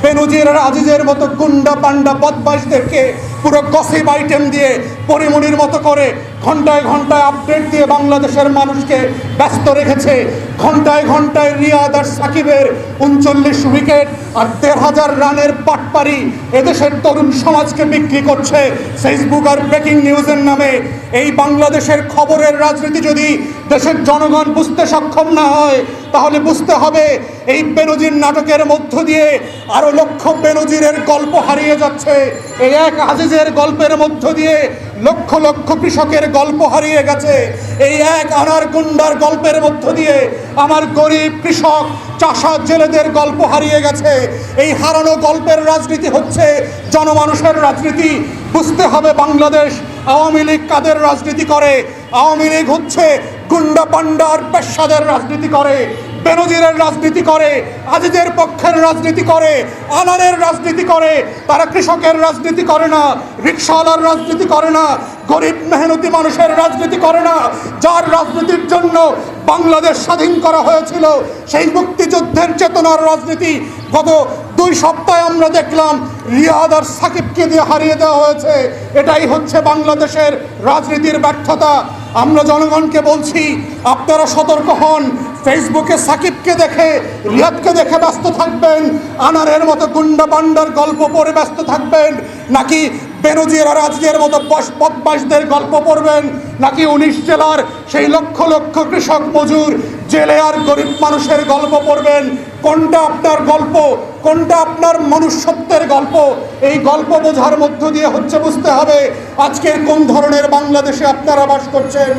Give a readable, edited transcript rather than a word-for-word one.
বেনজির আর আজিজের মতো গুন্ডা পান্ডা বদমাইশদেরকে পুরো গসিপ আইটেম দিয়ে পরিমণির মতো করে ঘন্টায় ঘন্টায় আপডেট দিয়ে বাংলাদেশের মানুষকে ব্যস্ত রেখেছে। ঘন্টায় ঘন্টায় রিয়াদ আর সাকিবের 39 উইকেট আর ১,৫০০ রানের পাটপারি এদেশের তরুণ সমাজকে বিক্রি করছে ফেসবুক আর ব্রেকিং নিউজের নামে। এই বাংলাদেশের খবরের রাজনীতি যদি দেশের জনগণ বুঝতে সক্ষম না হয়, তাহলে বুঝতে হবে এই বেনজির নাটকের মধ্য দিয়ে আরো লক্ষ বেনজিরের গল্প হারিয়ে যাচ্ছে। এই এক আজিজের গল্পের মধ্য দিয়ে লক্ষ লক্ষ কৃষকের গল্প হারিয়ে গেছে। এই এক আনার গুন্ডার গল্পের মধ্য দিয়ে আমার গরিব কৃষক চাষা জেলেদের গল্প হারিয়ে গেছে। এই হারানো গল্পের রাজনীতি হচ্ছে জনমানুষের রাজনীতি। বুঝতে হবে বাংলাদেশ আওয়ামী লীগ কাদের রাজনীতি করে। আওয়ামী লীগ হচ্ছে গুন্ডা পান্ডার পেশাদের রাজনীতি করে, বেনজিরের রাজনীতি করে, আজিজের পক্ষের রাজনীতি করে, আনারের রাজনীতি করে। তারা কৃষকের রাজনীতি করে না, রিক্সাওয়ালার রাজনীতি করে না, গরিব মেহনতি মানুষের রাজনীতি করে না। যার রাজনীতির জন্য বাংলাদেশ স্বাধীন করা হয়েছিল, সেই মুক্তিযুদ্ধের চেতনার রাজনীতি গত 2 সপ্তাহে আমরা দেখলাম রিয়াদ আর সাকিবকে দিয়ে হারিয়ে দেওয়া হয়েছে। এটাই হচ্ছে বাংলাদেশের রাজনীতির ব্যর্থতা। আমরা জনগণকে বলছি, আপনারা সতর্ক হন। ফেসবুকে সাকিবকে দেখে রিয়াদকে দেখে ব্যস্ত থাকবেন, আনারের মতো গুন্ডা বান্ডার গল্প পড়ে ব্যস্ত থাকবেন, নাকি বেনজির আর আজিজের মতো বদমাইশদের গল্প পড়বেন, নাকি 19 জেলার সেই লক্ষ লক্ষ কৃষক মজুর জেলে আর গরিব মানুষের গল্প পড়বেন? কোনটা আপনার গল্প, কোনটা আপনার মনুষ্যত্বের গল্প? এই গল্প বোঝার মধ্য দিয়ে হচ্ছে বুঝতে হবে আজকের কোন ধরনের বাংলাদেশে আপনারা বাস করছেন।